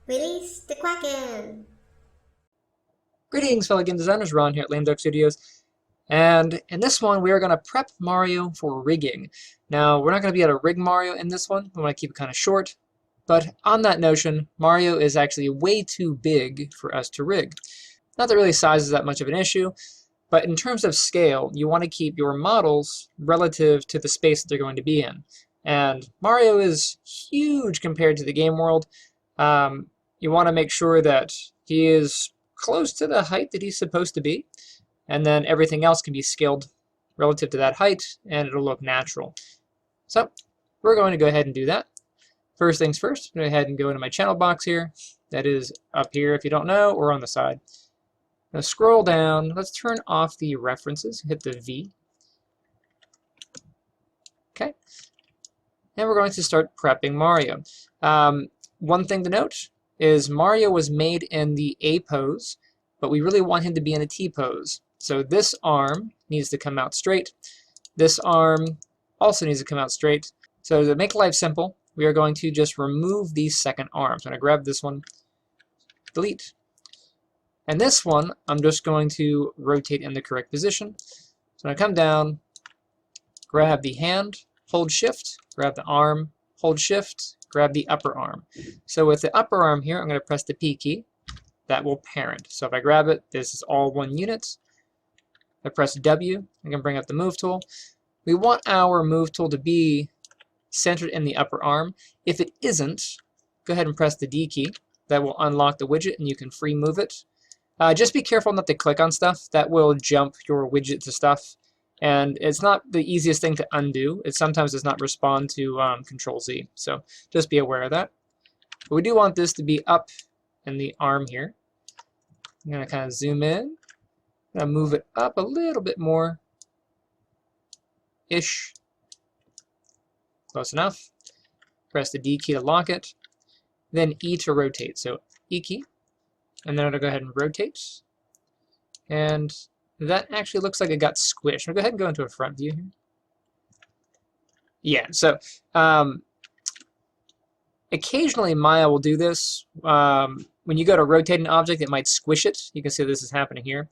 Release the Kraken! Greetings, fellow game designers. Ron here at Lame Duck Studios. And in this one, we are going to prep Mario for rigging. Now, we're not going to be able to rig Mario in this one. We want to keep it kind of short. But on that notion, Mario is actually way too big for us to rig. Not that really size is that much of an issue, but in terms of scale, you want to keep your models relative to the space that they're going to be in. And Mario is huge compared to the game world. You want to make sure that he is close to the height that he's supposed to be, and then everything else can be scaled relative to that height, and it'll look natural. So we're going to go ahead and do that. First things first, I'm going to go ahead and go into my channel box here. That is up here if you don't know, or on the side. Now scroll down. Let's turn off the references. Hit the V. Okay. And we're going to start prepping Mario. One thing to note is Mario was made in the A pose, but we really want him to be in a T pose. So this arm needs to come out straight. This arm also needs to come out straight. So to make life simple, we are going to just remove the second arm. So I'm going to grab this one, delete. And this one, I'm just going to rotate in the correct position. So I'm going to come down, grab the hand, hold shift, grab the arm, hold shift, grab the upper arm. So with the upper arm here, I'm going to press the P key. That will parent. So if I grab it, this is all one unit. I press W, I can bring up the move tool. We want our move tool to be centered in the upper arm. If it isn't, go ahead and press the D key. That will unlock the widget and you can free move it. Just be careful not to click on stuff. That will jump your widget to stuff. And it's not the easiest thing to undo. It sometimes does not respond to Control Z. So just be aware of that. But we do want this to be up in the arm here. I'm going to kind of zoom in. I'm going to move it up a little bit more. Ish. Close enough. Press the D key to lock it. Then E to rotate. So E key. And then I'm going to go ahead and rotate. And that actually looks like it got squished. I'll go ahead and go into a front view here. Yeah, so occasionally Maya will do this. When you go to rotate an object, it might squish it. You can see this is happening here.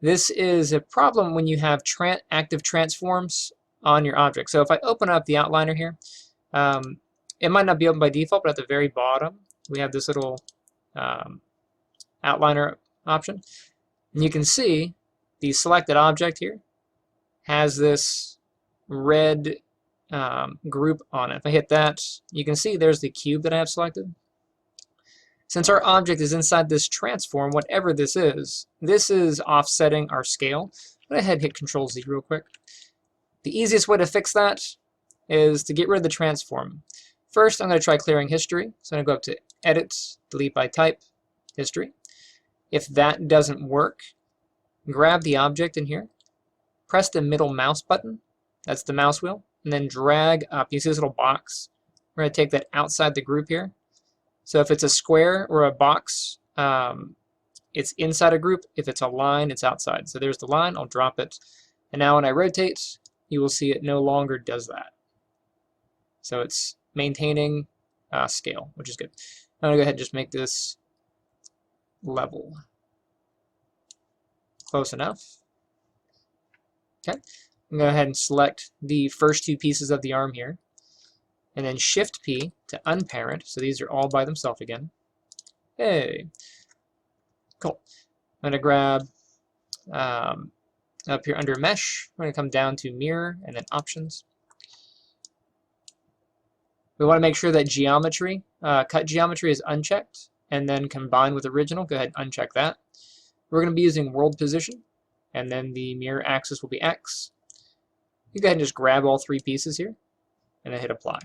This is a problem when you have active transforms on your object. So if I open up the outliner here, it might not be open by default, but at the very bottom, we have this little outliner option. And you can see the selected object here has this red group on it. If I hit that, you can see there's the cube that I have selected. Since our object is inside this transform, whatever this is offsetting our scale. Go ahead and hit Control Z real quick. The easiest way to fix that is to get rid of the transform. First, I'm going to try clearing history. So I'm going to go up to Edit, Delete by Type, History. If that doesn't work, grab the object in here, press the middle mouse button, that's the mouse wheel, and then drag up. You see this little box? We're going to take that outside the group here. So if it's a square or a box, it's inside a group. If it's a line, it's outside. So there's the line. I'll drop it. And now when I rotate, you will see it no longer does that. So it's maintaining scale, which is good. I'm going to go ahead and just make this level. Close enough. Okay. I'm going to go ahead and select the first two pieces of the arm here. And then Shift P to unparent. So these are all by themselves again. Hey. Cool. I'm going to grab up here under Mesh. I'm going to come down to Mirror and then Options. We want to make sure that geometry, cut geometry is unchecked. And then combined with original, go ahead and uncheck that. We're going to be using world position. And then the mirror axis will be X. You go ahead and just grab all three pieces here. And then hit Apply.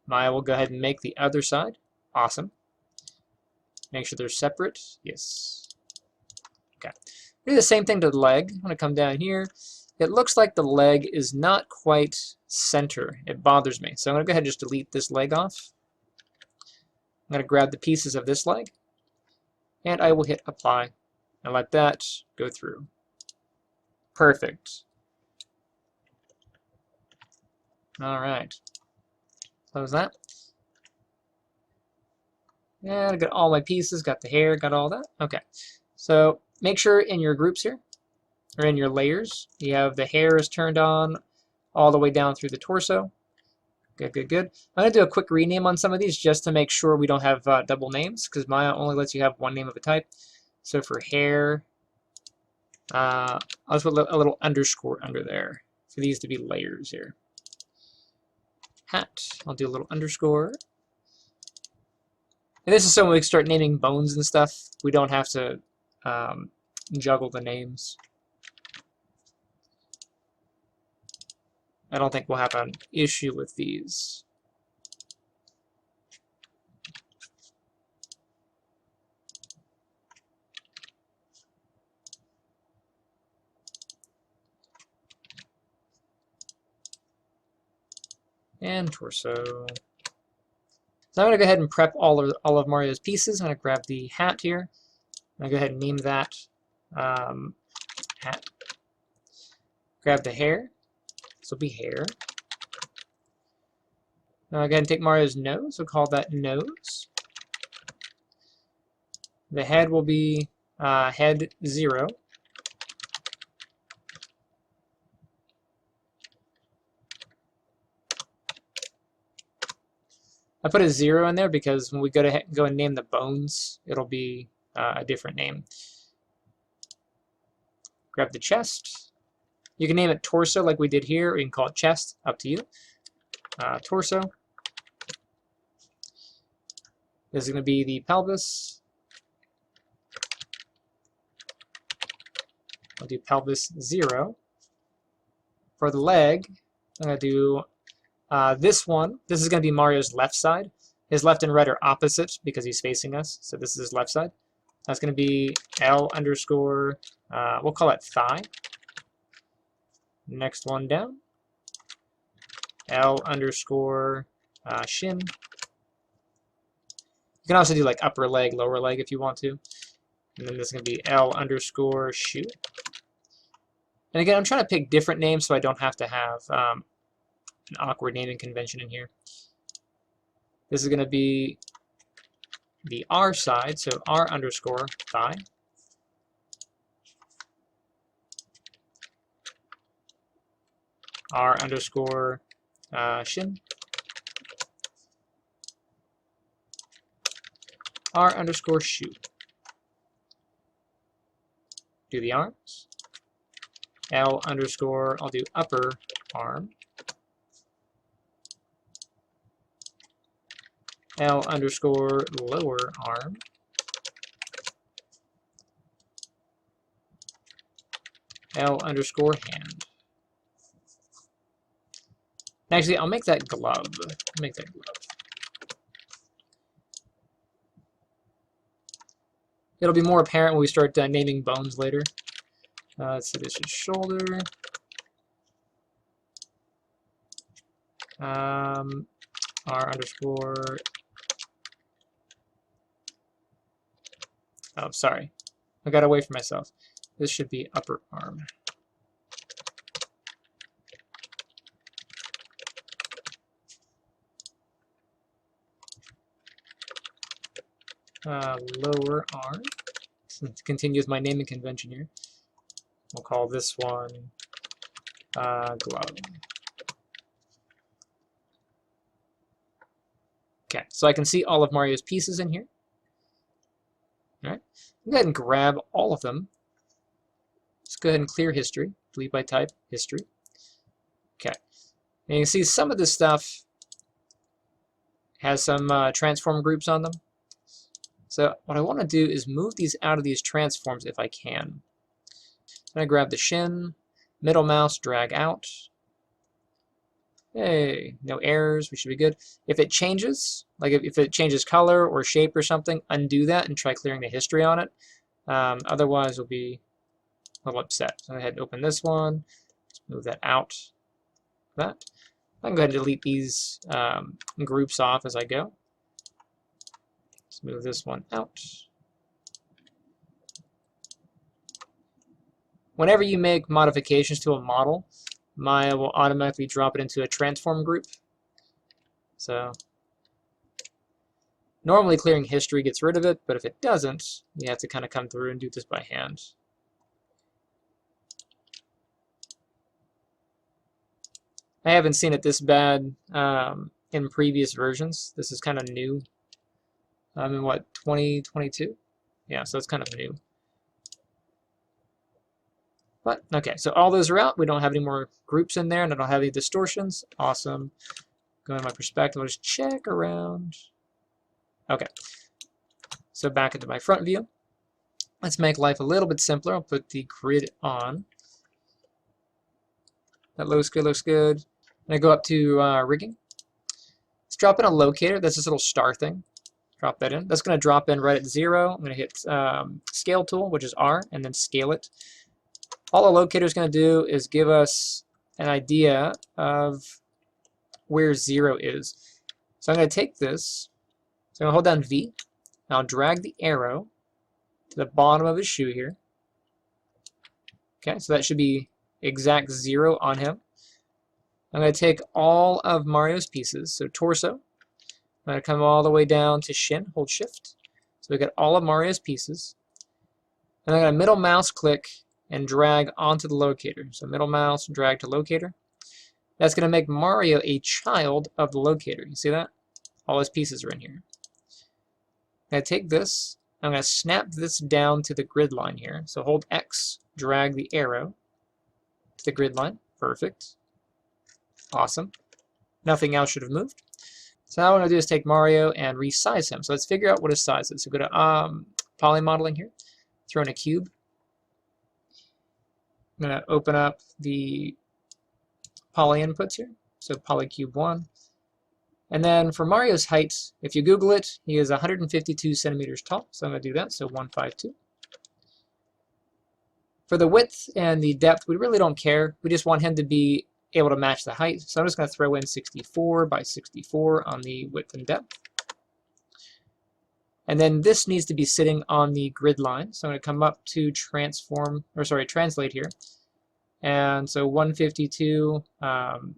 Maya will go ahead and make the other side. Awesome. Make sure they're separate. Yes. Okay. Do the same thing to the leg. I'm going to come down here. It looks like the leg is not quite center. It bothers me. So I'm going to go ahead and just delete this leg off. I'm going to grab the pieces of this leg. And I will hit Apply. And let that go through. Perfect. All right. Close that. And I got all my pieces, got the hair, got all that. Okay, so make sure in your groups here, or in your layers, you have the hair is turned on all the way down through the torso. Good, good, good. I'm going to do a quick rename on some of these just to make sure we don't have double names, because Maya only lets you have one name of a type. So for hair, I'll just put a little underscore under there for these to be layers here. Hat, I'll do a little underscore. And this is so when we start naming bones and stuff, we don't have to juggle the names. I don't think we'll have an issue with these. And torso. So I'm going to go ahead and prep all of Mario's pieces. I'm going to grab the hat here. I'm going to go ahead and name that hat. Grab the hair. This will be hair. Now I'll go ahead and take Mario's nose. We'll call that nose. The head will be head 0. I put a 0 in there because when we go and name the bones, it'll be a different name. Grab the chest. You can name it torso like we did here, or you can call it chest, up to you. Torso. This is going to be the pelvis. I'll do pelvis 0. For the leg, I'm going to do this one. This is going to be Mario's left side. His left and right are opposite because he's facing us, so this is his left side. That's going to be L underscore, we'll call it thigh. Next one down, L underscore shin. You can also do like upper leg, lower leg if you want to. And then this is going to be L underscore shoe. And again, I'm trying to pick different names so I don't have to have an awkward naming convention in here. This is going to be the R side, so R underscore thigh. R underscore shin. R underscore shoe. Do the arms. L underscore, I'll do upper arm. L underscore lower arm. L underscore hand. Actually, I'll make that glove. Make that glove. It'll be more apparent when we start naming bones later. So this is shoulder. R underscore. Oh, sorry. I got away from myself. This should be upper arm. Lower arm. So continue with my naming convention here. We'll call this one glove. Okay, so I can see all of Mario's pieces in here. All right, go ahead and grab all of them. Let's go ahead and clear history. Delete by type, history. Okay, and you can see some of this stuff has some transform groups on them. So what I want to do is move these out of these transforms if I can. I'm going to grab the shin, middle mouse, drag out. Hey, no errors, we should be good. If it changes, like if it changes color or shape or something, undo that and try clearing the history on it. Otherwise, we'll be a little upset. So go ahead and open this one. Let's move that out. That. I can go ahead and delete these groups off as I go. Let's move this one out. Whenever you make modifications to a model, Maya will automatically drop it into a transform group. So Normally clearing history gets rid of it, but if it doesn't, you have to kind of come through and do this by hand. I haven't seen it this bad in previous versions. This is kind of new. In what, 2022? Yeah, so it's kind of new. But, okay, so all those are out. We don't have any more groups in there, and I don't have any distortions. Awesome. Go to my perspective, I'll just check around. Okay, so back into my front view. Let's make life a little bit simpler. I'll put the grid on. That looks good, looks good. And I go up to rigging. Let's drop in a locator. That's this little star thing. Drop that in. That's going to drop in right at 0. I'm going to hit scale tool, which is R, and then scale it. All a locator is going to do is give us an idea of where 0 is. So I'm going to take this. So I'm going to hold down V. And I'll drag the arrow to the bottom of his shoe here. Okay, so that should be exact 0 on him. I'm going to take all of Mario's pieces. So torso. I'm going to come all the way down to shin. Hold shift. So we got all of Mario's pieces. And I'm going to middle mouse click and drag onto the locator. So middle mouse, drag to locator. That's going to make Mario a child of the locator. You see that? All his pieces are in here. I'm going to take this. I'm going to snap this down to the grid line here. So hold X, drag the arrow to the grid line. Perfect. Awesome. Nothing else should have moved. So now what I'm going to do is take Mario and resize him. So let's figure out what his size is. So go to poly modeling here. Throw in a cube. I'm going to open up the poly inputs here. So polycube 1. And then for Mario's height, if you Google it, he is 152 centimeters tall. So I'm going to do that. So 152. For the width and the depth, we really don't care. We just want him to be able to match the height. So I'm just going to throw in 64 by 64 on the width and depth. And then this needs to be sitting on the grid line. So I'm going to come up to translate here. And so 152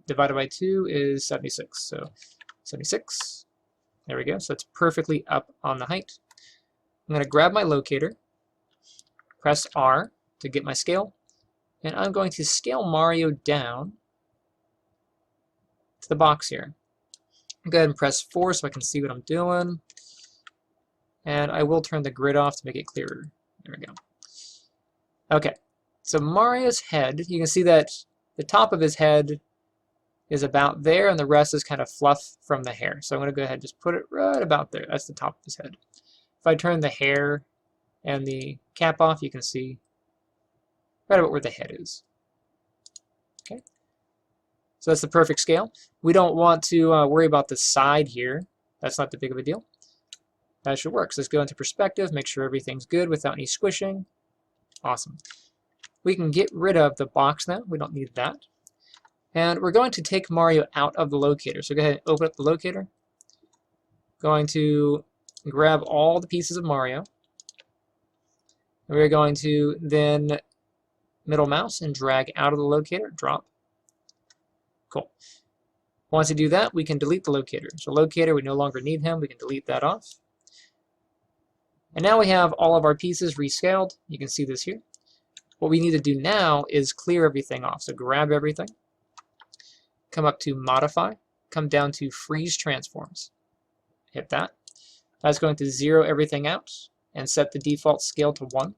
divided by 2 is 76. So 76. There we go. So that's perfectly up on the height. I'm going to grab my locator, press R to get my scale, and I'm going to scale Mario down to the box here. Go ahead and press 4 so I can see what I'm doing. And I will turn the grid off to make it clearer. There we go. Okay, so Mario's head, you can see that the top of his head is about there, and the rest is kind of fluff from the hair. So I'm going to go ahead and just put it right about there. That's the top of his head. If I turn the hair and the cap off, you can see right about where the head is. Okay, so that's the perfect scale. We don't want to worry about the side here. That's not that big of a deal. That should work. So let's go into perspective, make sure everything's good without any squishing. Awesome. We can get rid of the box now. We don't need that. And we're going to take Mario out of the locator. So go ahead and open up the locator. Going to grab all the pieces of Mario. And we're going to then middle mouse and drag out of the locator, drop. Cool. Once you do that, we can delete the locator. So locator, we no longer need him. We can delete that off. And now we have all of our pieces rescaled. You can see this here. What we need to do now is clear everything off. So grab everything, come up to Modify, come down to Freeze Transforms. Hit that. That's going to zero everything out and set the default scale to 1.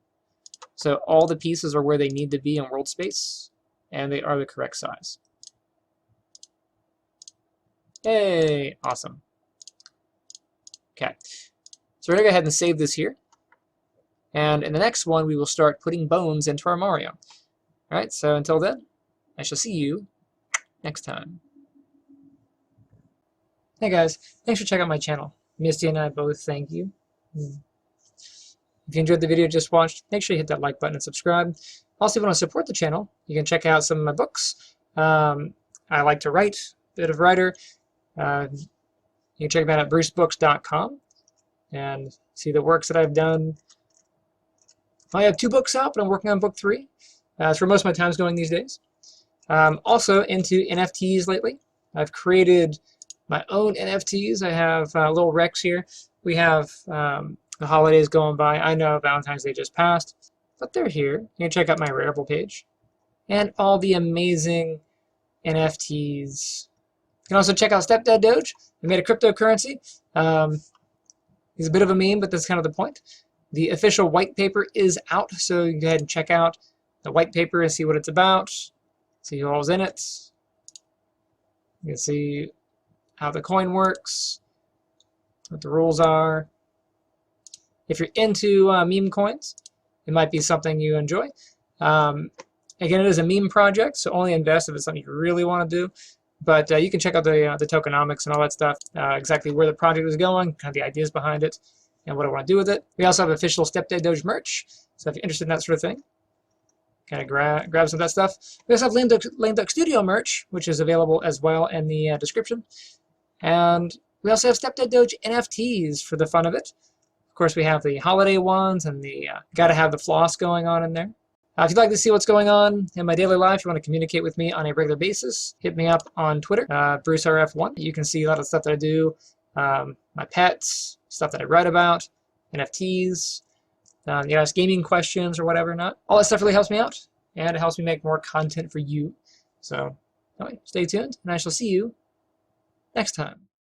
So all the pieces are where they need to be in world space, and they are the correct size. Hey, awesome. Okay. So we're going to go ahead and save this here. And in the next one, we will start putting bones into our Mario. All right, so until then, I shall see you next time. Hey guys, thanks for checking out my channel. Misty and I both thank you. If you enjoyed the video you just watched, make sure you hit that like button and subscribe. Also, if you want to support the channel, you can check out some of my books. I like to write, a bit of writer. You can check me out at brucebooks.com and see the works that I've done. I have 2 books out, but I'm working on book 3. That's where most of my time is going these days. Also into NFTs lately. I've created my own NFTs. I have little Rex here. We have the holidays going by. I know Valentine's Day just passed, but they're here. You can check out my Rarible page and all the amazing NFTs. You can also check out Stepdad Doge. He made a cryptocurrency. He's a bit of a meme, but that's kind of the point. The official white paper is out, so you can go ahead and check out the white paper and see what it's about, see who all's in it. You can see how the coin works, what the rules are. If you're into meme coins, it might be something you enjoy. Again, it is a meme project, so only invest if it's something you really want to do. But you can check out the tokenomics and all that stuff, exactly where the project is going, kind of the ideas behind it, and what I want to do with it. We also have official Stepdad Doge merch, so if you're interested in that sort of thing, kind of grab some of that stuff. We also have Lame Duck Studio merch, which is available as well in the description. And we also have Stepdad Doge NFTs for the fun of it. Of course, we have the holiday ones and the gotta have the floss going on in there. If you'd like to see what's going on in my daily life, you want to communicate with me on a regular basis, hit me up on Twitter, BruceRF1. You can see a lot of stuff that I do, my pets, stuff that I write about, NFTs, you ask gaming questions or whatever not. All that stuff really helps me out, and it helps me make more content for you. So, anyway, stay tuned, and I shall see you next time.